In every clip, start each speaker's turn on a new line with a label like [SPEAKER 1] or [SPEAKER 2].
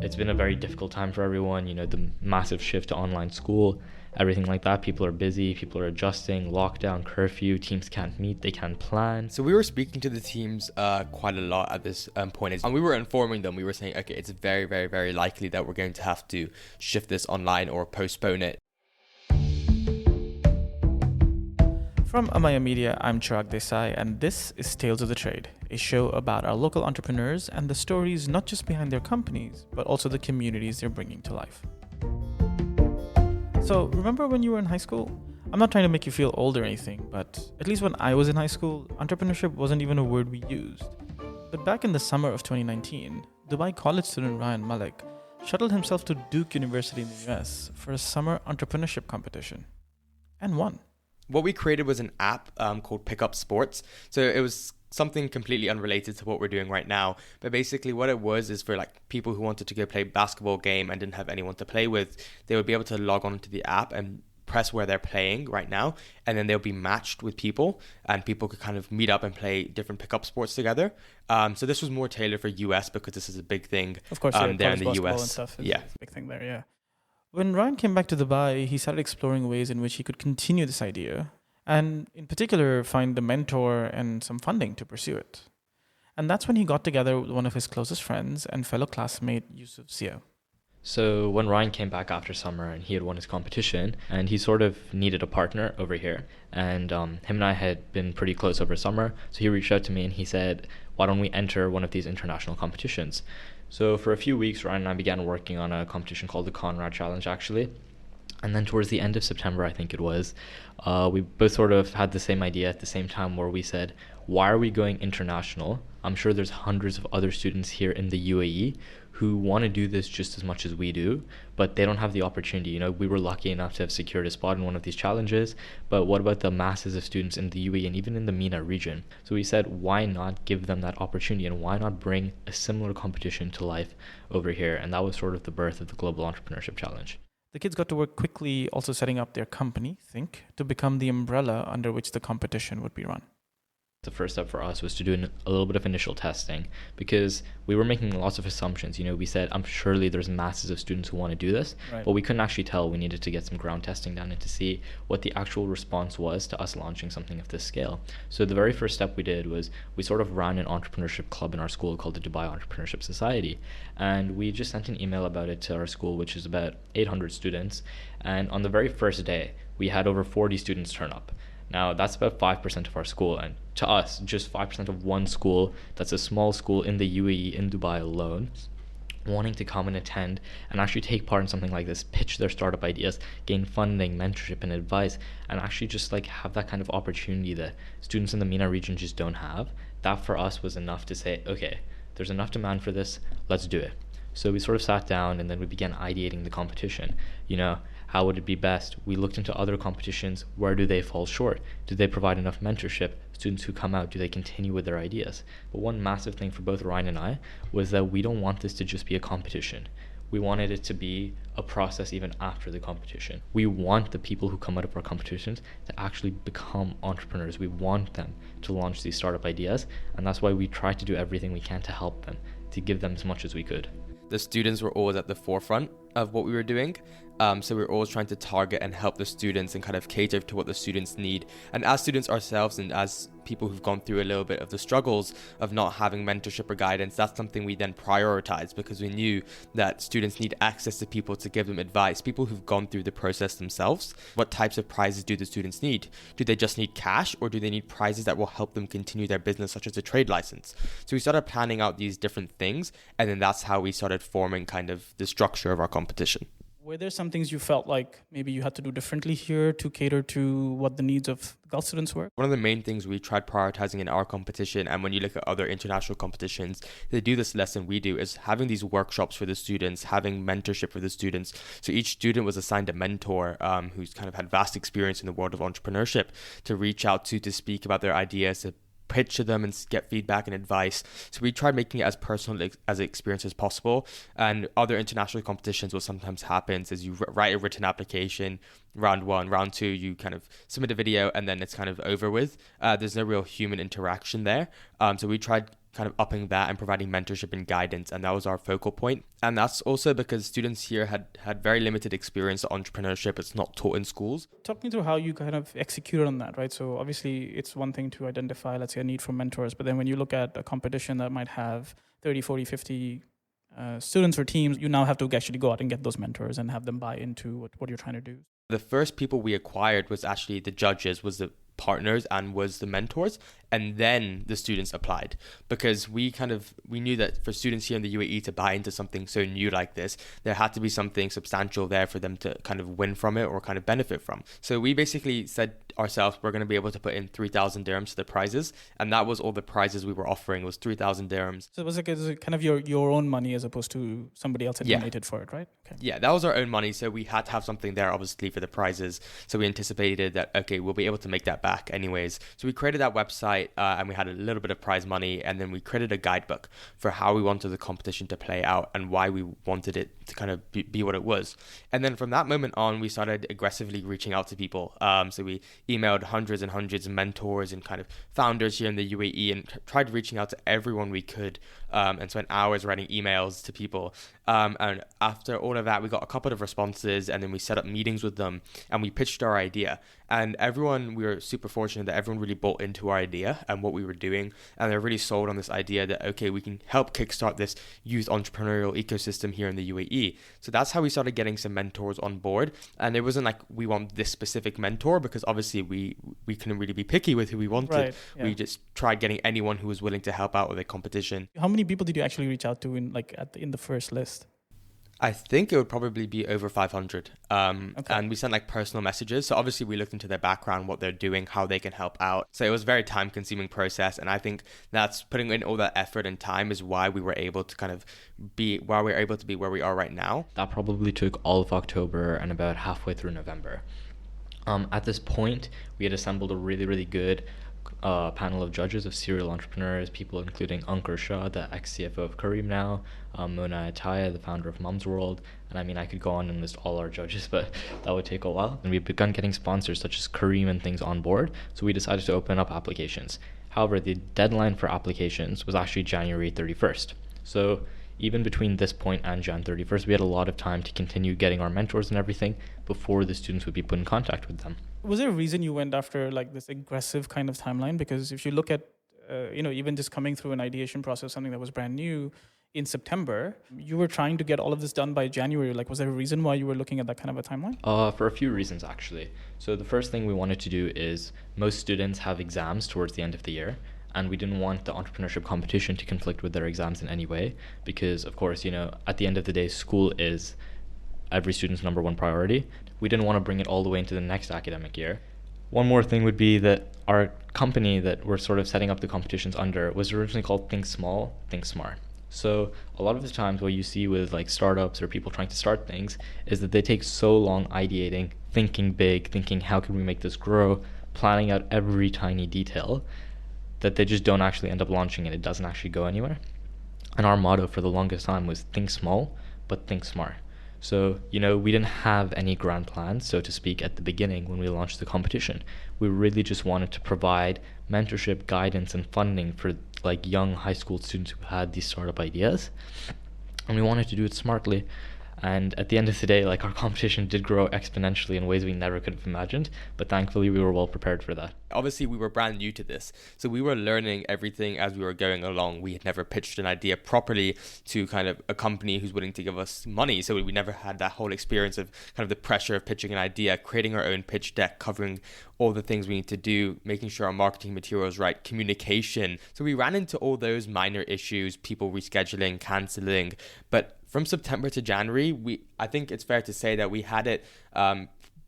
[SPEAKER 1] It's been a very difficult time for everyone, the massive shift to online school, everything like that. People are busy, people are adjusting, lockdown, curfew, teams can't meet, they can't plan.
[SPEAKER 2] So we were speaking to the teams quite a lot at this point, and we were informing them. We were saying, okay, it's very, very, very likely that we're going to have to shift this online or postpone it.
[SPEAKER 3] From Amaya Media, I'm Chirag Desai, and this is Tales of the Trade, a show about our local entrepreneurs and the stories not just behind their companies, but also the communities they're bringing to life. So, remember when you were in high school? I'm not trying to make you feel old or anything, but at least when I was in high school, entrepreneurship wasn't even a word we used. But back in the summer of 2019, Dubai college student Rayan Malik shuttled himself to Duke University in the US for a summer entrepreneurship competition, and won.
[SPEAKER 2] What we created was an app called Pick Up Sports. So it was something completely unrelated to what we're doing right now. But basically what it was is for like people who wanted to go play a basketball game and didn't have anyone to play with, they would be able to log on to the app and press where they're playing right now. And then they'll be matched with people and people could kind of meet up and play different pickup sports together. So this was more tailored for US because this is a big thing.
[SPEAKER 3] Of course,
[SPEAKER 2] there in the US.
[SPEAKER 3] And stuff
[SPEAKER 2] Yeah.
[SPEAKER 3] It's a big thing there, yeah. When Ryan came back to Dubai, he started exploring ways in which he could continue this idea and, in particular, find a mentor and some funding to pursue it. And that's when he got together with one of his closest friends and fellow classmate, Yusuf Zia.
[SPEAKER 1] So when Ryan came back after summer and he had won his competition and he sort of needed a partner over here, and him and I had been pretty close over summer, so he reached out to me and he said, why don't we enter one of these international competitions? So for a few weeks, Ryan and I began working on a competition called the Conrad Challenge, actually. And then towards the end of September, I think it was, we both sort of had the same idea at the same time where we said, why are we going international? I'm sure there's hundreds of other students here in the UAE who want to do this just as much as we do, but they don't have the opportunity. We were lucky enough to have secured a spot in one of these challenges, but what about the masses of students in the UAE and even in the MENA region? So we said, why not give them that opportunity and why not bring a similar competition to life over here? And that was sort of the birth of the Global Entrepreneurship Challenge.
[SPEAKER 3] The kids got to work quickly also setting up their company, Thynk, to become the umbrella under which the competition would be run.
[SPEAKER 1] The first step for us was to do a little bit of initial testing because we were making lots of assumptions. We said, surely there's masses of students who want to do this,
[SPEAKER 3] right,
[SPEAKER 1] but we couldn't actually tell. We needed to get some ground testing done and to see what the actual response was to us launching something of this scale. So the very first step we did was we sort of ran an entrepreneurship club in our school called the Dubai Entrepreneurship Society. And we just sent an email about it to our school, which is about 800 students. And on the very first day, we had over 40 students turn up. Now, that's about 5% of our school, and to us, just 5% of one school, that's a small school in the UAE, in Dubai alone, wanting to come and attend and actually take part in something like this, pitch their startup ideas, gain funding, mentorship, and advice, and actually just have that kind of opportunity that students in the MENA region just don't have. That for us was enough to say, okay, there's enough demand for this, let's do it. So we sort of sat down and then we began ideating the competition. How would it be best? We looked into other competitions. Where do they fall short? Do they provide enough mentorship? Students who come out, do they continue with their ideas? But one massive thing for both Ryan and I was that we don't want this to just be a competition. We wanted it to be a process even after the competition. We want the people who come out of our competitions to actually become entrepreneurs. We want them to launch these startup ideas, and that's why we try to do everything we can to help them, to give them as much as we could.
[SPEAKER 2] The students were always at the forefront of what we were doing. So we were always trying to target and help the students and kind of cater to what the students need. And as students ourselves and as people who've gone through a little bit of the struggles of not having mentorship or guidance, that's something we then prioritized because we knew that students need access to people to give them advice, people who've gone through the process themselves. What types of prizes do the students need? Do they just need cash, or do they need prizes that will help them continue their business, such as a trade license? So we started planning out these different things, and then that's how we started forming kind of the structure of our competition.
[SPEAKER 4] Were there some things you felt like maybe you had to do differently here to cater to what the needs of Gulf students were?
[SPEAKER 2] One of the main things we tried prioritizing in our competition, and when you look at other international competitions, they do this less than we do, is having these workshops for the students, having mentorship for the students. So each student was assigned a mentor who's kind of had vast experience in the world of entrepreneurship to reach out to speak about their ideas, to pitch to them and get feedback and advice. So we tried making it as personal as an experience as possible. And other international competitions, what sometimes happens is you write a written application, round 1, round 2, you kind of submit a video and then it's kind of over with. There's no real human interaction there. So we tried kind of upping that and providing mentorship and guidance. And that was our focal point. And that's also because students here had very limited experience of entrepreneurship. It's not taught in schools.
[SPEAKER 4] Talk me through how you kind of executed on that, right? So obviously it's one thing to identify, let's say, a need for mentors, but then when you look at a competition that might have 30, 40, 50 students or teams, you now have to actually go out and get those mentors and have them buy into what you're trying to do.
[SPEAKER 2] The first people we acquired was actually the judges, was the partners and was the mentors, and then the students applied, because we knew that for students here in the UAE to buy into something so new like this, there had to be something substantial there for them to kind of win from it or kind of benefit from. So we basically said ourselves, we're going to be able to put in 3,000 dirhams to the prizes, and that was all the prizes we were offering, was 3,000 dirhams.
[SPEAKER 4] So it was kind of your own money as opposed to somebody else had donated for it, right? Okay.
[SPEAKER 2] Yeah, that was our own money, so we had to have something there obviously for the prizes. So we anticipated that, okay, we'll be able to make that back anyways. So we created that website and we had a little bit of prize money, and then we created a guidebook for how we wanted the competition to play out and why we wanted it to kind of be what it was. And then from that moment on, we started aggressively reaching out to people. So we emailed hundreds and hundreds of mentors and kind of founders here in the UAE and tried reaching out to everyone we could, and spent hours writing emails to people. And after all of that, we got a couple of responses, and then we set up meetings with them and we pitched our idea. And we were super fortunate that everyone really bought into our idea and what we were doing. And they're really sold on this idea that, okay, we can help kickstart this youth entrepreneurial ecosystem here in the UAE. So that's how we started getting some mentors on board. And it wasn't like we want this specific mentor, because obviously we couldn't really be picky with who we wanted.
[SPEAKER 4] Right, yeah.
[SPEAKER 2] We just tried getting anyone who was willing to help out with a competition.
[SPEAKER 4] How many people did you actually reach out to in the first list?
[SPEAKER 2] I think it would probably be over 500.
[SPEAKER 4] Okay.
[SPEAKER 2] And we sent like personal messages. So obviously we looked into their background, what they're doing, how they can help out. So it was a very time consuming process. And I think that's putting in all that effort and time is why we were able to be where we are right now.
[SPEAKER 1] That probably took all of October and about halfway through November. At this point, we had assembled a really, really good panel of judges of serial entrepreneurs, people including Ankur Shah, the ex-CFO of Kareem now, Mona Ataya, the founder of Mum's World, and I mean I could go on and list all our judges, but that would take a while. And we've begun getting sponsors such as Kareem and things on board, so we decided to open up applications. However, the deadline for applications was actually January 31st. So even between this point and Jan 31st, we had a lot of time to continue getting our mentors and everything before the students would be put in contact with them.
[SPEAKER 4] Was there a reason you went after like this aggressive kind of timeline? Because if you look at, even just coming through an ideation process, something that was brand new in September, you were trying to get all of this done by January. Like, was there a reason why you were looking at that kind of a timeline?
[SPEAKER 1] For a few reasons, actually. So the first thing we wanted to do is most students have exams towards the end of the year, and we didn't want the entrepreneurship competition to conflict with their exams in any way, because of course, at the end of the day, school is every student's number one priority. We didn't want to bring it all the way into the next academic year. One more thing would be that our company that we're sort of setting up the competitions under was originally called Think Small, Think Smart. So a lot of the times what you see with like startups or people trying to start things is that they take so long ideating, thinking big, thinking how can we make this grow, planning out every tiny detail, that they just don't actually end up launching it. It doesn't actually go anywhere. And our motto for the longest time was think small, but think smart. So, we didn't have any grand plans, so to speak, at the beginning when we launched the competition. We really just wanted to provide mentorship, guidance, and funding for like young high school students who had these startup ideas. And we wanted to do it smartly. And at the end of the day, like our competition did grow exponentially in ways we never could have imagined, but thankfully we were well prepared for that.
[SPEAKER 2] Obviously, we were brand new to this, so we were learning everything as we were going along. We had never pitched an idea properly to kind of a company who's willing to give us money, so we never had that whole experience of kind of the pressure of pitching an idea, creating our own pitch deck, covering all the things we need to do, making sure our marketing material is right, communication. So we ran into all those minor issues, people rescheduling, cancelling, but from September to January, I think it's fair to say that we had it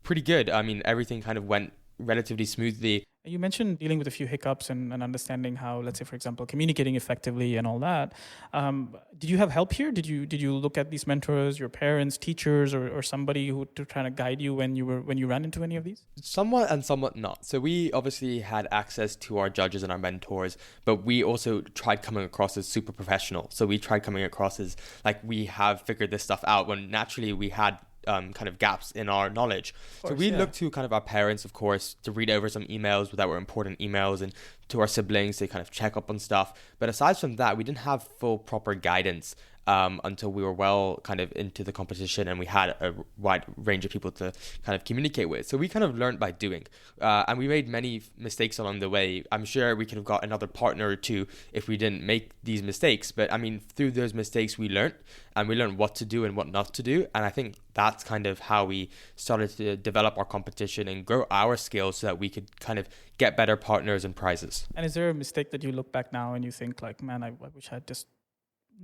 [SPEAKER 2] pretty good. I mean, everything kind of went relatively smoothly.
[SPEAKER 4] You mentioned dealing with a few hiccups and understanding how, let's say, for example, communicating effectively and all that. Did you have help here? Did you look at these mentors, your parents, teachers, or somebody who to try to guide you when you ran into any of these?
[SPEAKER 2] Somewhat and somewhat not. So we obviously had access to our judges and our mentors, but we also tried coming across as super professional. So we tried coming across as like we have figured this stuff out when naturally we had kind of gaps in our knowledge. So we looked to kind of our parents, of course, to read over some emails that were important emails, and to our siblings to kind of check up on stuff. But aside from that, we didn't have full proper guidance until we were well kind of into the competition, and we had a wide range of people to kind of communicate with. So we kind of learned by doing, and we made many mistakes along the way. I'm sure we could have got another partner or two if we didn't make these mistakes, but I mean, through those mistakes we learned, and we learned what to do and what not to do. And I think that's kind of how we started to develop our competition and grow our skills so that we could kind of get better partners and prizes.
[SPEAKER 4] And is there a mistake that you look back now and you think like, man, I wish I had just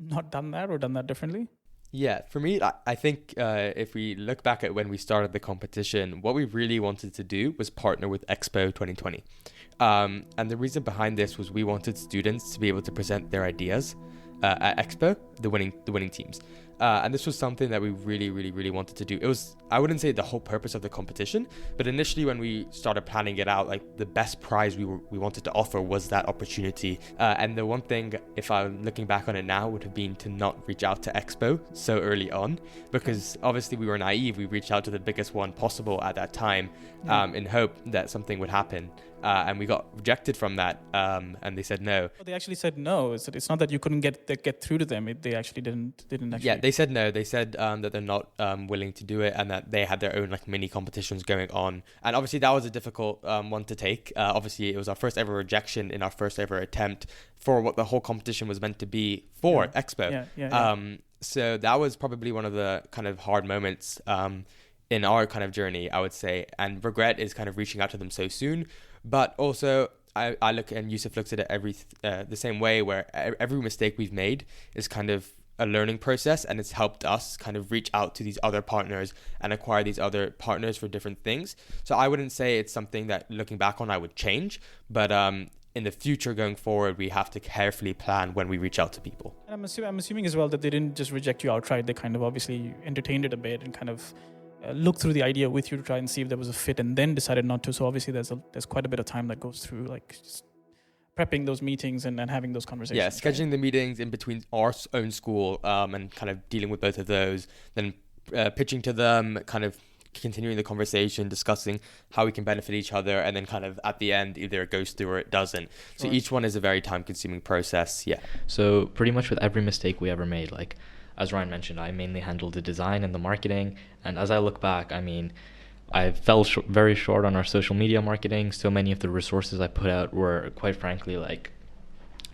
[SPEAKER 4] not done that or done that differently?
[SPEAKER 2] Yeah, for me, I think if we look back at when we started the competition, what we really wanted to do was partner with Expo 2020. And the reason behind this was we wanted students to be able to present their ideas at Expo, the winning teams. And this was something that we really, really, really wanted to do. It was, I wouldn't say the whole purpose of the competition, but initially when we started planning it out, like the best prize we wanted to offer was that opportunity. And the one thing, if I'm looking back on it now, would have been to not reach out to Expo so early on, because obviously we were naive. We reached out to the biggest one possible at that time in hope that something would happen. And we got rejected from that, and they said no.
[SPEAKER 4] Oh, they actually said no. It's not that you couldn't get through to them. They actually didn't actually.
[SPEAKER 2] Yeah, they said no. They said that they're not willing to do it, and that they had their own like mini competitions going on. And obviously that was a difficult one to take. Obviously it was our first ever rejection in our first ever attempt for what the whole competition was meant to be for Expo. So that was probably one of the kind of hard moments in our kind of journey, I would say. And regret is kind of reaching out to them so soon. But also, I look, and Yusuf looks at it the same way, where every mistake we've made is kind of a learning process, and it's helped us kind of reach out to these other partners and acquire these other partners for different things. So I wouldn't say it's something that, looking back on, I would change, but in the future going forward, we have to carefully plan when we reach out to people.
[SPEAKER 4] And I'm assuming as well that they didn't just reject you outright. They kind of obviously entertained it a bit and kind of looked through the idea with you to try and see if there was a fit, and then decided not to. So obviously there's quite a bit of time that goes through like just prepping those meetings and having those conversations.
[SPEAKER 2] Yeah, scheduling the meetings in between our own school and kind of dealing with both of those, then pitching to them, kind of continuing the conversation, discussing how we can benefit each other, and then kind of at the end either it goes through or it doesn't. So each one is a very time consuming process. Yeah.
[SPEAKER 1] So pretty much with every mistake we ever made, like as Ryan mentioned, I mainly handled the design and the marketing. And as I look back, I mean, I fell very short on our social media marketing. So many of the resources I put out were, quite frankly, like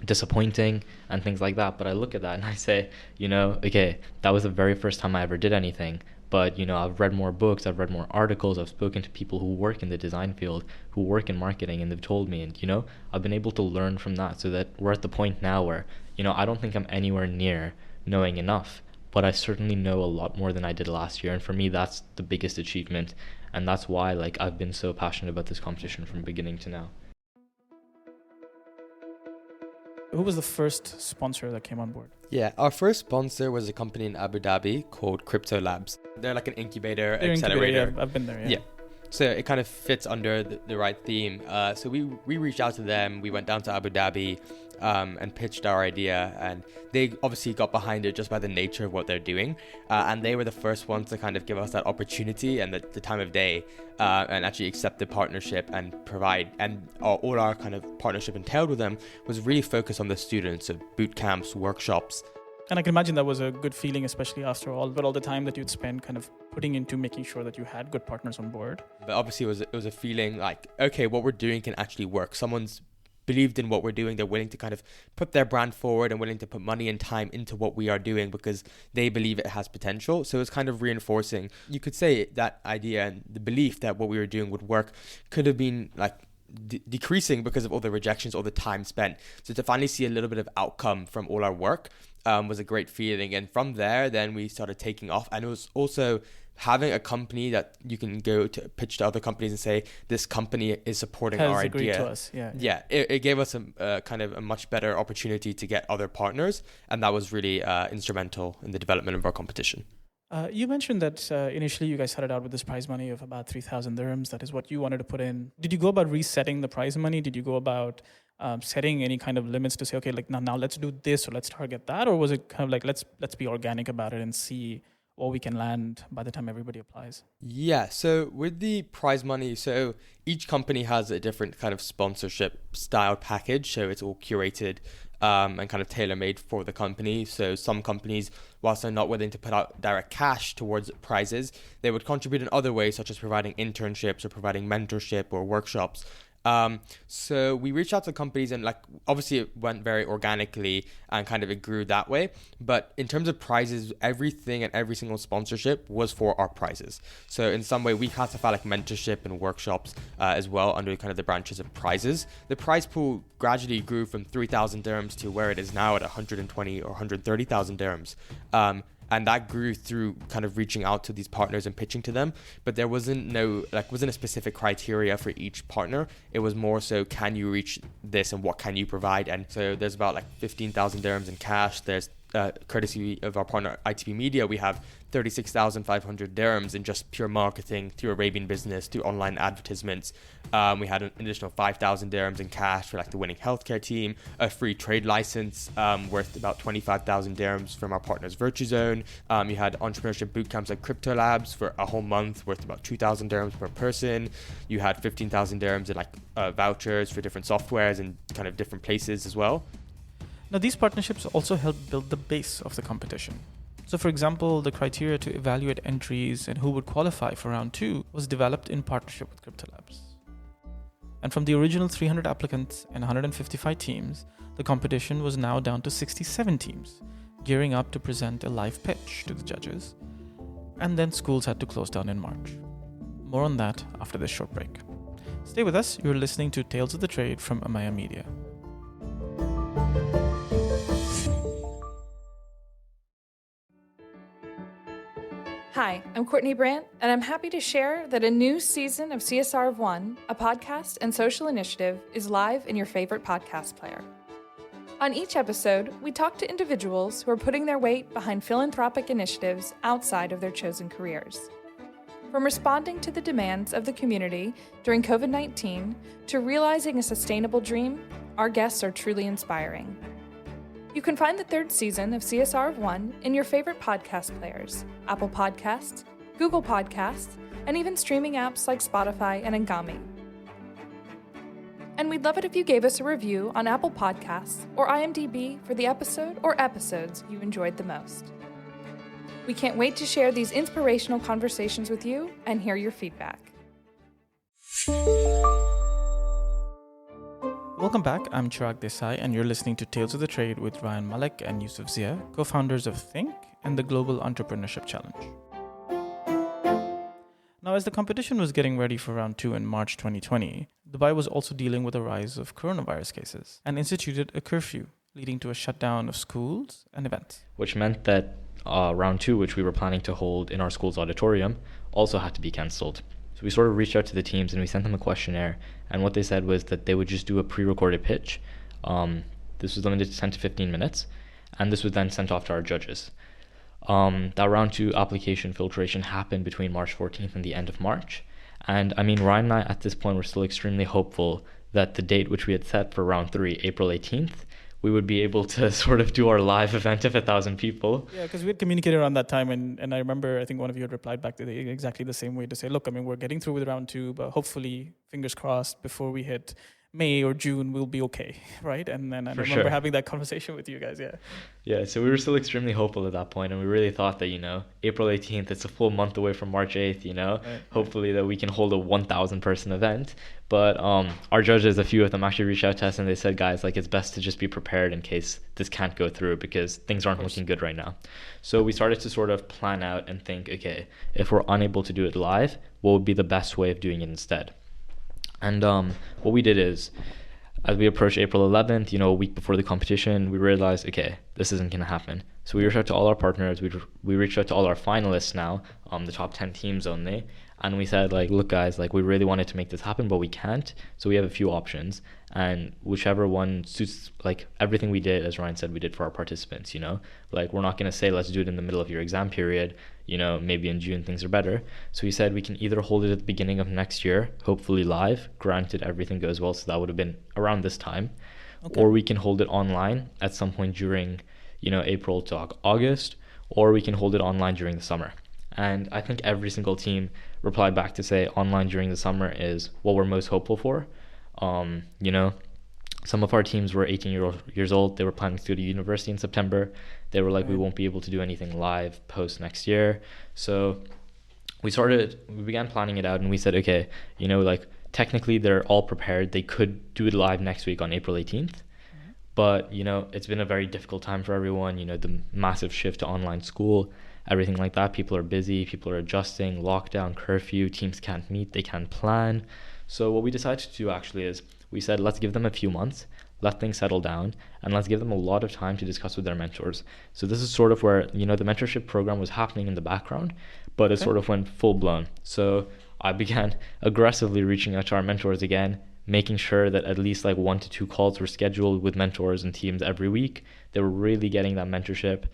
[SPEAKER 1] disappointing and things like that. But I look at that and I say, you know, okay, that was the very first time I ever did anything. But, you know, I've read more books, I've read more articles, I've spoken to people who work in the design field, who work in marketing, and they've told me, and, you know, I've been able to learn from that, so that we're at the point now where, you know, I don't think I'm anywhere near knowing enough, but I certainly know a lot more than I did last year. And for me, that's the biggest achievement. And that's why, like, I've been so passionate about this competition from beginning to now.
[SPEAKER 4] Who was the first sponsor that came on board?
[SPEAKER 2] Yeah, our first sponsor was a company in Abu Dhabi called Crypto Labs. They're like an incubator, accelerator.
[SPEAKER 4] Yeah, I've been there.
[SPEAKER 2] Yeah. So it kind of fits under the right theme. So we reached out to them. We went down to Abu Dhabi and pitched our idea, and they obviously got behind it just by the nature of what they're doing. And they were the first ones to kind of give us that opportunity and the time of day and actually accept the partnership and provide. And all our kind of partnership entailed with them was really focused on the students, so boot camps, workshops.
[SPEAKER 4] And I can imagine that was a good feeling, especially after all the time that you'd spent kind of putting into making sure that you had good partners on board.
[SPEAKER 2] But obviously it was a feeling like, okay, what we're doing can actually work. Someone's believed in what we're doing. They're willing to kind of put their brand forward and willing to put money and time into what we are doing because they believe it has potential. So it's kind of reinforcing. You could say that idea and the belief that what we were doing would work could have been like decreasing because of all the rejections, all the time spent. So to finally see a little bit of outcome from all our work was a great feeling. And from there, then we started taking off. And it was also having a company that you can go to pitch to other companies and say, this company is supporting our idea.
[SPEAKER 4] To us.
[SPEAKER 2] Yeah. It gave us a kind of a much better opportunity to get other partners. And that was really instrumental in the development of our competition.
[SPEAKER 4] You mentioned that initially you guys started out with this prize money of about 3,000 dirhams. That is what you wanted to put in. Did you go about resetting the prize money? Did you go about setting any kind of limits to say, okay, like now let's do this or let's target that? Or was it kind of like, let's be organic about it and see what we can land by the time everybody applies?
[SPEAKER 2] Yeah, so with the prize money, so each company has a different kind of sponsorship style package. So it's all curated and kind of tailor-made for the company. So some companies, whilst they're not willing to put out direct cash towards prizes, they would contribute in other ways, such as providing internships or providing mentorship or workshops. So we reached out to companies, and like obviously it went very organically and kind of it grew that way. But in terms of prizes, everything and every single sponsorship was for our prizes. So in some way we classify like mentorship and workshops as well under kind of the branches of prizes. The prize pool gradually grew from 3,000 dirhams to where it is now at 120 or 130,000 dirhams. And that grew through kind of reaching out to these partners and pitching to them. But there wasn't a specific criteria for each partner. It was more so, can you reach this and what can you provide? And so there's about like 15,000 dirhams in cash. There's courtesy of our partner ITP Media, we have 36,500 dirhams in just pure marketing through Arabian business, through online advertisements. We had an additional 5,000 dirhams in cash for like the winning healthcare team, a free trade license worth about 25,000 dirhams from our partners Virtue Zone. You had entrepreneurship boot camps like Crypto Labs for a whole month worth about 2,000 dirhams per person. You had 15,000 dirhams in like vouchers for different softwares and kind of different places as well.
[SPEAKER 3] Now, these partnerships also help build the base of the competition. So, for example, the criteria to evaluate entries and who would qualify for round 2 was developed in partnership with Crypto Labs. And from the original 300 applicants and 155 teams, the competition was now down to 67 teams, gearing up to present a live pitch to the judges. And then schools had to close down in March. More on that after this short break. Stay with us. You're listening to Tales of the Trade from Amaya Media.
[SPEAKER 5] Hi, I'm Courtney Brandt, and I'm happy to share that a new season of CSR of One, a podcast and social initiative, is live in your favorite podcast player. On each episode, we talk to individuals who are putting their weight behind philanthropic initiatives outside of their chosen careers. From responding to the demands of the community during COVID-19 to realizing a sustainable dream, our guests are truly inspiring. You can find the third season of CSR of One in your favorite podcast players, Apple Podcasts, Google Podcasts, and even streaming apps like Spotify and Ngami. And we'd love it if you gave us a review on Apple Podcasts or IMDb for the episode or episodes you enjoyed the most. We can't wait to share these inspirational conversations with you and hear your feedback.
[SPEAKER 3] Welcome back. I'm Chirag Desai, and you're listening to Tales of the Trade with Rayan Malik and Yusuf Zia, co-founders of Thynk and the Global Entrepreneurship Challenge. Now, as the competition was getting ready for round 2 in March 2020, Dubai was also dealing with a rise of coronavirus cases and instituted a curfew, leading to a shutdown of schools and events.
[SPEAKER 1] Which meant that round 2, which we were planning to hold in our school's auditorium, also had to be cancelled. So we sort of reached out to the teams and we sent them a questionnaire, and what they said was that they would just do a pre-recorded pitch. This was limited to 10 to 15 minutes, and this was then sent off to our judges. That round 2 application filtration happened between March 14th and the end of March. And I mean, Ryan and I at this point were still extremely hopeful that the date which we had set for round 3, April 18th, we would be able to sort of do our live event of 1,000 people.
[SPEAKER 4] Yeah, because we had communicated around that time, and I remember, I think one of you had replied back to exactly the same way to say, look, I mean, we're getting through with round 2, but hopefully, fingers crossed, before we hit May or June, we'll be okay, right? And then I remember having that conversation with you guys, yeah.
[SPEAKER 1] Yeah, so we were still extremely hopeful at that point, and we really thought that, April 18th, it's a full month away from March 8th, right. Hopefully that we can hold a 1,000 person event. But our judges, a few of them actually reached out to us and they said, guys, like, it's best to just be prepared in case this can't go through because things aren't looking good right now. So we started to sort of plan out and think, okay, if we're unable to do it live, what would be the best way of doing it instead? And what we did is, as we approached April 11th, a week before the competition, we realized, okay, this isn't going to happen. So we reached out to all our partners. We reached out to all our finalists now, the top 10 teams only. And we said, like, look, guys, like, we really wanted to make this happen, but we can't. So we have a few options. And whichever one suits, like, everything we did, as Ryan said, we did for our participants, Like, we're not going to say, let's do it in the middle of your exam period. Maybe in June things are better. So we said we can either hold it at the beginning of next year, hopefully live, granted everything goes well. So that would have been around this time. Okay. Or we can hold it online at some point during, April to August. or we can hold it online during the summer. And I think every single team replied back to say online during the summer is what we're most hopeful for. You know, some of our teams were 18 years old. They were planning to go to university in September. They were like, we won't be able to do anything live post next year. So we began planning it out, and we said, okay, you know, like technically they're all prepared. They could do it live next week on April 18th. But, you know, it's been a very difficult time for everyone. You know, the massive shift to online school, everything like that. People are busy. People are adjusting. Lockdown, curfew. Teams can't meet. They can't plan. So what we decided to do actually is we said, let's give them a few months, let things settle down, and let's give them a lot of time to discuss with their mentors. So this is sort of where, you know, the mentorship program was happening in the background, but it sort of went full blown. So I began aggressively reaching out to our mentors again, making sure that at least like 1 to 2 calls were scheduled with mentors and teams every week. They were really getting that mentorship.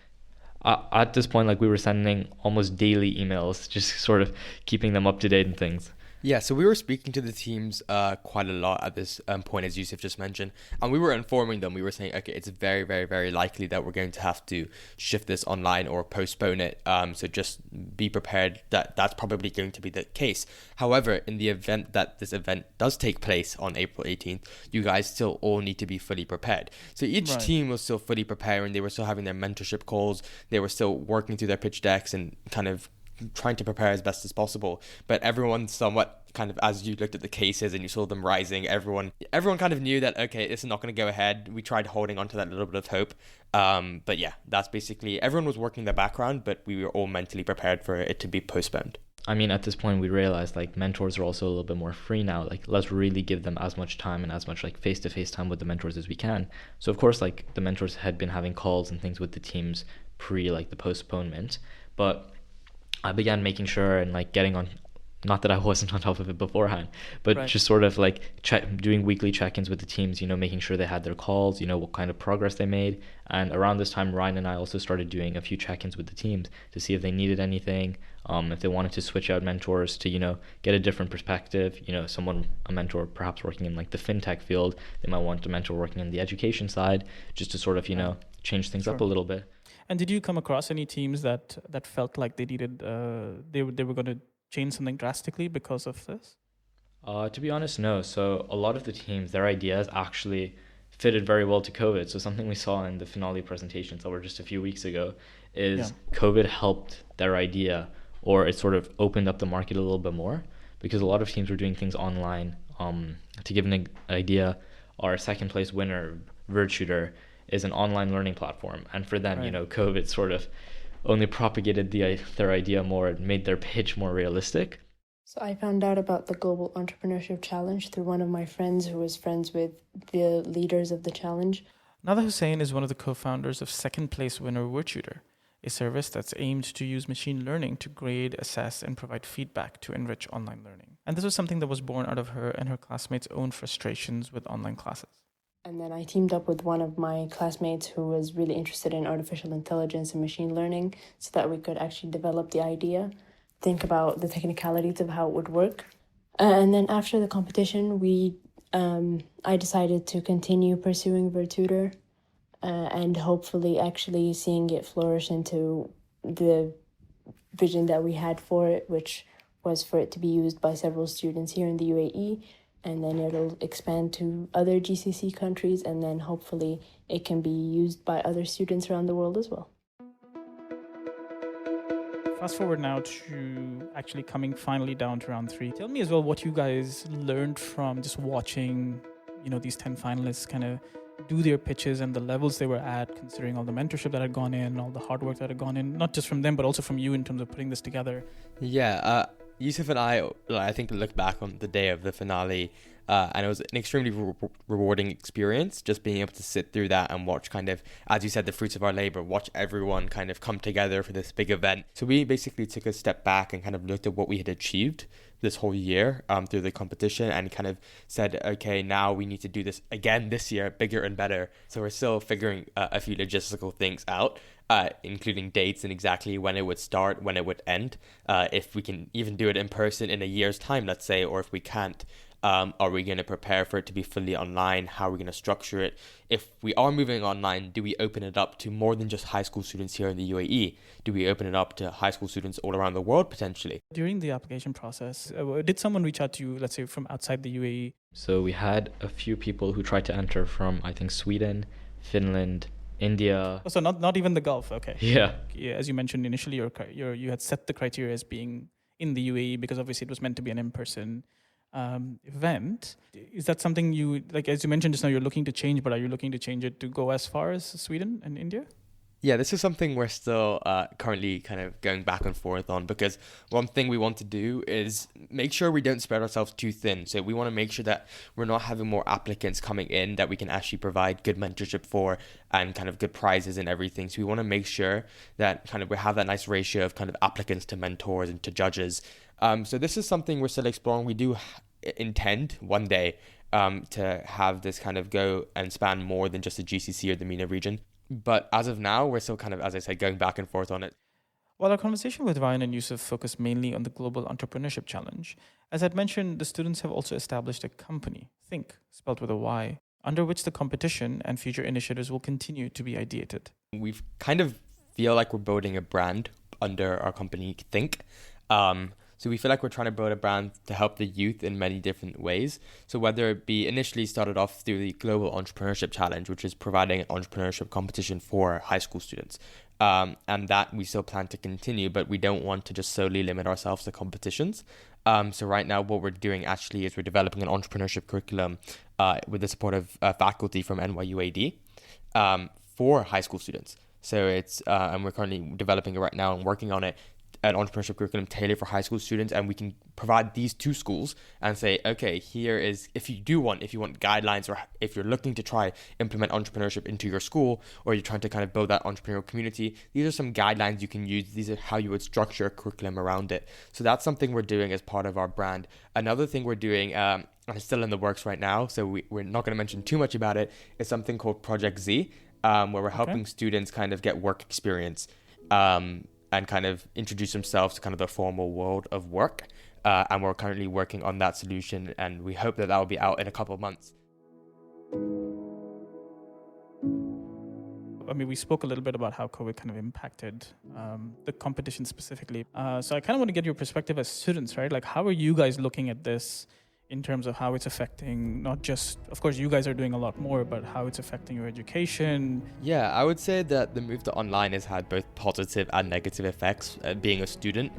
[SPEAKER 1] At this point, like we were sending almost daily emails, just sort of keeping them up to date and things.
[SPEAKER 2] Yeah, so we were speaking to the teams quite a lot at this point, as Yusuf just mentioned, and we were informing them. We were saying, okay, it's very, very, very likely that we're going to have to shift this online or postpone it. So just be prepared that that's probably going to be the case. However, in the event that this event does take place on April 18th, you guys still all need to be fully prepared. So each team was still fully preparing. They were still having their mentorship calls. They were still working through their pitch decks and kind of trying to prepare as best as possible, but everyone somewhat kind of, as you looked at the cases and you saw them rising, everyone kind of knew that, okay, this is not going to go ahead. We tried holding on to that little bit of hope, but yeah, that's basically, everyone was working in the background, but we were all mentally prepared for it to be postponed.
[SPEAKER 1] I mean, at this point we realized like mentors are also a little bit more free now. Like, let's really give them as much time and as much like face-to-face time with the mentors as we can. So of course, like the mentors had been having calls and things with the teams pre like the postponement, but I began making sure and like getting on, not that I wasn't on top of it beforehand, but just sort of like doing weekly check-ins with the teams, you know, making sure they had their calls, you know, what kind of progress they made. And around this time, Ryan and I also started doing a few check-ins with the teams to see if they needed anything, if they wanted to switch out mentors to, you know, get a different perspective. You know, a mentor perhaps working in like the fintech field, they might want a mentor working in the education side, just to sort of, you know, change things up a little bit.
[SPEAKER 4] And did you come across any teams that felt like they needed, they were going to change something drastically because of this?
[SPEAKER 1] To be honest, no. So a lot of the teams, their ideas actually fitted very well to COVID. So something we saw in the finale presentations that were just a few weeks ago is COVID helped their idea, or it sort of opened up the market a little bit more, because a lot of teams were doing things online. To give an idea, our second place winner, Virtutor, is an online learning platform, and for them, you know, COVID sort of only propagated their idea more and made their pitch more realistic.
[SPEAKER 6] So I found out about the Global Entrepreneurship Challenge through one of my friends who was friends with the leaders of the challenge.
[SPEAKER 3] Nada Hussain is one of the co-founders of second place winner Virtutor, a service that's aimed to use machine learning to grade, assess, and provide feedback to enrich online learning. And this was something that was born out of her and her classmates' own frustrations with online classes.
[SPEAKER 6] And then I teamed up with one of my classmates who was really interested in artificial intelligence and machine learning so that we could actually develop the idea, think about the technicalities of how it would work. And then after the competition, I decided to continue pursuing Virtutor and hopefully actually seeing it flourish into the vision that we had for it, which was for it to be used by several students here in the UAE. And then it'll expand to other GCC countries, and then hopefully it can be used by other students around the world as well.
[SPEAKER 4] Fast forward now to actually coming finally down to round 3. Tell me as well what you guys learned from just watching, you know, these 10 finalists kind of do their pitches and the levels they were at, considering all the mentorship that had gone in, all the hard work that had gone in, not just from them, but also from you in terms of putting this together.
[SPEAKER 2] Yeah, Yusuf and I think, look back on the day of the finale, and it was an extremely rewarding experience, just being able to sit through that and watch kind of, as you said, the fruits of our labor, watch everyone kind of come together for this big event. So we basically took a step back and kind of looked at what we had achieved this whole year through the competition, and kind of said, okay, now we need to do this again this year, bigger and better. So we're still figuring a few logistical things out, including dates and exactly when it would start, when it would end, if we can even do it in person in a year's time, let's say, or if we can't, Are we going to prepare for it to be fully online? How are we going to structure it? If we are moving online, do we open it up to more than just high school students here in the UAE? Do we open it up to high school students all around the world potentially?
[SPEAKER 4] During the application process, did someone reach out to you, let's say from outside the UAE?
[SPEAKER 1] So we had a few people who tried to enter from, I think, Sweden, Finland, India.
[SPEAKER 4] Oh, so not even the Gulf. Okay.
[SPEAKER 1] Yeah.
[SPEAKER 4] Yeah, as you mentioned initially, you had set the criteria as being in the UAE because obviously it was meant to be an in-person event. Is that something you, like, as you mentioned just now, you're looking to change, but are you looking to change it to go as far as Sweden and India?
[SPEAKER 2] Yeah, this is something we're still currently kind of going back and forth on, because one thing we want to do is make sure we don't spread ourselves too thin. So we want to make sure that we're not having more applicants coming in that we can actually provide good mentorship for and kind of good prizes and everything. So we want to make sure that kind of we have that nice ratio of kind of applicants to mentors and to judges. So this is something we're still exploring. We do intend one day to have this kind of go and span more than just the GCC or the MENA region. But as of now, we're still kind of, as I said, going back and forth on it.
[SPEAKER 3] While our conversation with Ryan and Yusuf focused mainly on the Global Entrepreneurship Challenge, as I'd mentioned, the students have also established a company, Thynk, spelled with a Y, under which the competition and future initiatives will continue to be ideated.
[SPEAKER 2] We've kind of feel like we're building a brand under our company, Thynk. So we feel like we're trying to build a brand to help the youth in many different ways. So whether it be initially started off through the Global Entrepreneurship Challenge, which is providing an entrepreneurship competition for high school students. And that we still plan to continue, but we don't want to just solely limit ourselves to competitions. So right now what we're doing actually is we're developing an entrepreneurship curriculum with the support of faculty from NYUAD for high school students. So it's, and we're currently developing it right now and working on it, an entrepreneurship curriculum tailored for high school students, and we can provide these to schools and say, okay, here is, if you want guidelines, or if you're looking to try implement entrepreneurship into your school, or you're trying to kind of build that entrepreneurial community, these are some guidelines you can use. These are how you would structure a curriculum around it. So that's something we're doing as part of our brand. Another thing we're doing, and it's still in the works right now, so we're not going to mention too much about it, is something called Project Z, where we're helping students kind of get work experience, and kind of introduce themselves to kind of the formal world of work. And we're currently working on that solution, and we hope that will be out in a couple of months.
[SPEAKER 4] I mean, we spoke a little bit about how COVID kind of impacted the competition specifically. So I kind of want to get your perspective as students, right? Like, how are you guys looking at this in terms of how it's affecting, not just, of course, you guys are doing a lot more, but how it's affecting your education?
[SPEAKER 2] Yeah, I would say that the move to online has had both positive and negative effects being a student.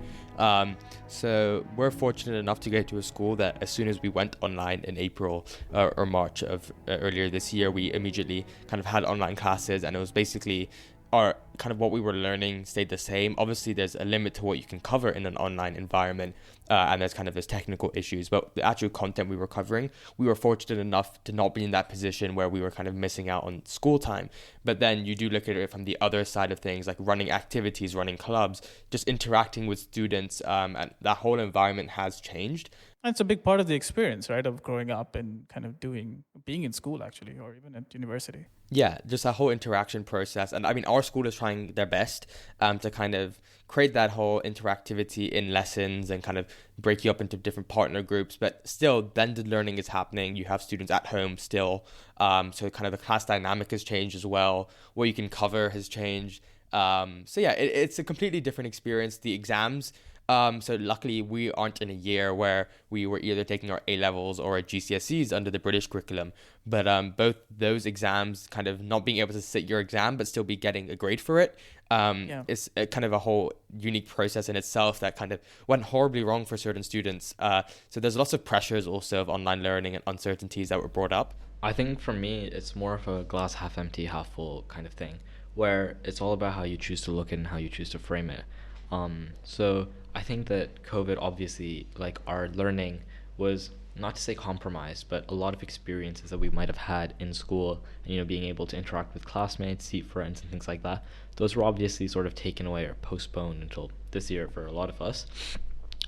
[SPEAKER 2] So we're fortunate enough to go to a school that as soon as we went online in April or March of earlier this year, we immediately kind of had online classes, and it was basically our kind of what we were learning stayed the same. Obviously, there's a limit to what you can cover in an online environment, and there's kind of those technical issues. But the actual content we were covering, we were fortunate enough to not be in that position where we were kind of missing out on school time. But then you do look at it from the other side of things, like running activities, running clubs, just interacting with students, and that whole environment has changed.
[SPEAKER 4] And it's a big part of the experience, right, of growing up and kind of being in school, actually, or even at university.
[SPEAKER 2] Yeah, just that whole interaction process. And I mean, our school is trying their best to kind of create that whole interactivity in lessons and kind of break you up into different partner groups. But still, blended learning is happening. You have students at home still. So kind of the class dynamic has changed as well. What you can cover has changed. So yeah, it's a completely different experience. The exams, so luckily we aren't in a year where we were either taking our A-levels or our GCSEs under the British curriculum. But both those exams, kind of not being able to sit your exam but still be getting a grade for it, is a kind of a whole unique process in itself that kind of went horribly wrong for certain students. So there's lots of pressures also of online learning and uncertainties that were brought up.
[SPEAKER 1] I think for me, it's more of a glass half empty, half full kind of thing, where it's all about how you choose to look at it and how you choose to frame it. So I think that COVID, obviously, like, our learning was, not to say compromised, but a lot of experiences that we might have had in school, and, you know, being able to interact with classmates, see friends and things like that, those were obviously sort of taken away or postponed until this year for a lot of us.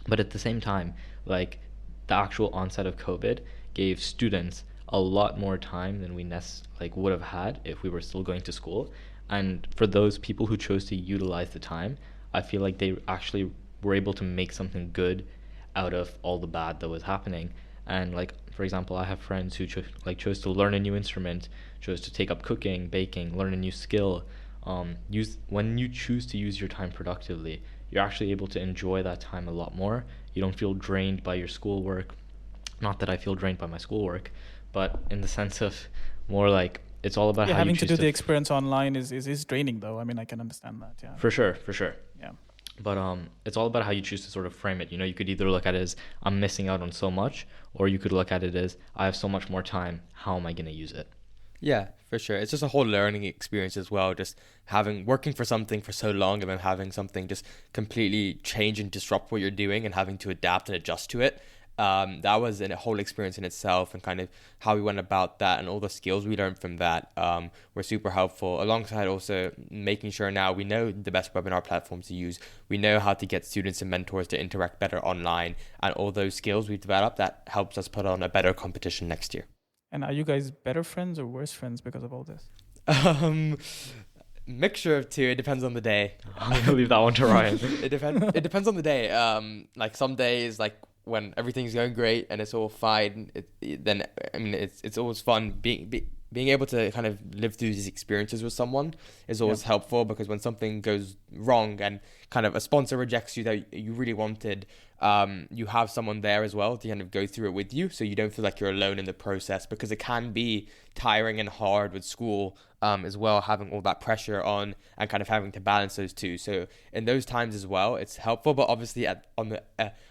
[SPEAKER 1] But at the same time, like, the actual onset of COVID gave students a lot more time than we would have had if we were still going to school. And for those people who chose to utilize the time, I feel like they actually were able to make something good out of all the bad that was happening. And like, for example, I have friends who chose to learn a new instrument, chose to take up cooking, baking, learn a new skill. When you choose to use your time productively, you're actually able to enjoy that time a lot more. You don't feel drained by your schoolwork. Not that I feel drained by my schoolwork, but in the sense of more like, it's all about how
[SPEAKER 4] having
[SPEAKER 1] you
[SPEAKER 4] to
[SPEAKER 1] choose
[SPEAKER 4] do the experience online is draining, though. I mean, I can understand that. Yeah.
[SPEAKER 1] For sure.
[SPEAKER 4] Yeah.
[SPEAKER 1] But it's all about how you choose to sort of frame it. You know, you could either look at it as I'm missing out on so much, or you could look at it as I have so much more time. How am I going to use it?
[SPEAKER 2] Yeah, for sure. It's just a whole learning experience as well. Just working for something for so long and then having something just completely change and disrupt what you're doing and having to adapt and adjust to it. That was a whole experience in itself, and kind of how we went about that and all the skills we learned from that were super helpful, alongside also making sure now we know the best webinar platforms to use. We know how to get students and mentors to interact better online, and all those skills we've developed that helps us put on a better competition next year.
[SPEAKER 4] And are you guys better friends or worse friends because of all this?
[SPEAKER 2] Mixture of two. It depends on the day.
[SPEAKER 1] I'm gonna leave that one to Ryan.
[SPEAKER 2] It depends on the day. Like some days, like when everything's going great and it's all fine, then I mean it's always fun being able to kind of live through these experiences with someone is always helpful, because when something goes wrong and kind of a sponsor rejects you that you really wanted, you have someone there as well to kind of go through it with you, so you don't feel like you're alone in the process, because it can be tiring and hard with school as well, having all that pressure on and kind of having to balance those two. So in those times as well, it's helpful. But obviously on the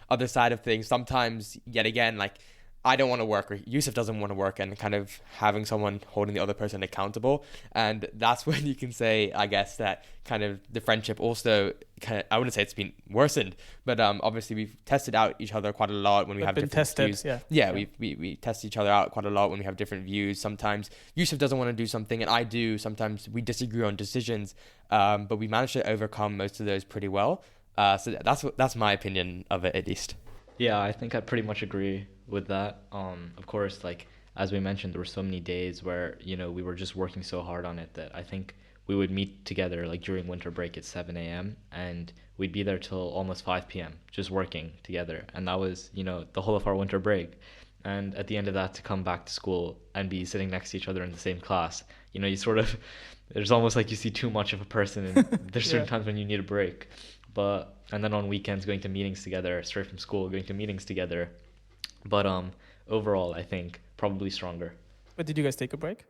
[SPEAKER 2] other side of things, sometimes yet again, like I don't want to work or Yusuf doesn't want to work, and kind of having someone holding the other person accountable. And that's when you can say, I guess, that kind of the friendship also I wouldn't say it's been worsened, but obviously we've tested out each other quite a lot when we have different views. We test each other out quite a lot when we have different views. Sometimes Yusuf doesn't want to do something and I do. Sometimes we disagree on decisions, but we managed to overcome most of those pretty well. So that's my opinion of it, at least.
[SPEAKER 1] Yeah, I think I pretty much agree with that. Of course, like as we mentioned, there were so many days where, you know, we were just working so hard on it that I think we would meet together like during winter break at 7 a.m. and we'd be there till almost 5 p.m. just working together. And that was, you know, the whole of our winter break. And at the end of that, to come back to school and be sitting next to each other in the same class, you know, you sort of, there's almost like you see too much of a person, and there's certain times when you need a break. And then on weekends, going to meetings together, straight from school, going to meetings together. But overall, I think probably stronger.
[SPEAKER 4] But did you guys take a break?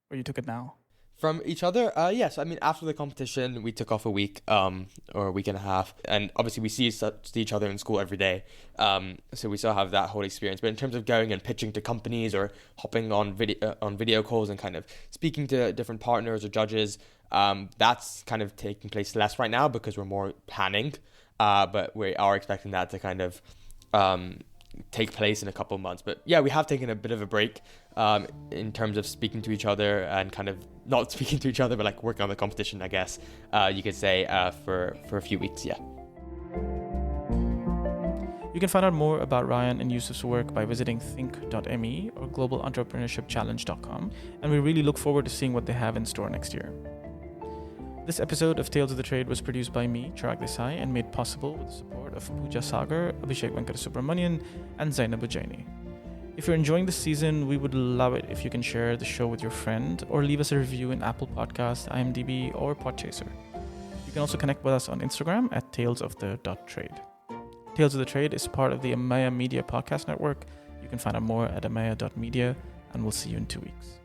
[SPEAKER 4] Or you took it now?
[SPEAKER 2] From each other? Yes. I mean, after the competition, we took off a week or a week and a half. And obviously, we see each other in school every day. So we still have that whole experience. But in terms of going and pitching to companies or hopping on video calls and kind of speaking to different partners or judges, that's kind of taking place less right now because we're more planning. But we are expecting that to kind of take place in a couple of months. But yeah, we have taken a bit of a break in terms of speaking to each other and kind of not speaking to each other, but like working on the competition, I guess you could say, for a few weeks. Yeah.
[SPEAKER 4] You can find out more about Ryan and Yusuf's work by visiting thynk.me or globalentrepreneurshipchallenge.com, and we really look forward to seeing what they have in store next year. This episode of Tales of the Trade was produced by me, Chirag Desai, and made possible with the support of Pooja Sagar, Abhishek Venkatasubramanian, and Zainab Ujjaini. If you're enjoying this season, we would love it if you can share the show with your friend or leave us a review in Apple Podcasts, IMDb, or Podchaser. You can also connect with us on Instagram at talesofthe.trade. Tales of the Trade is part of the Amaya Media Podcast Network. You can find out more at amaya.media, and we'll see you in 2 weeks.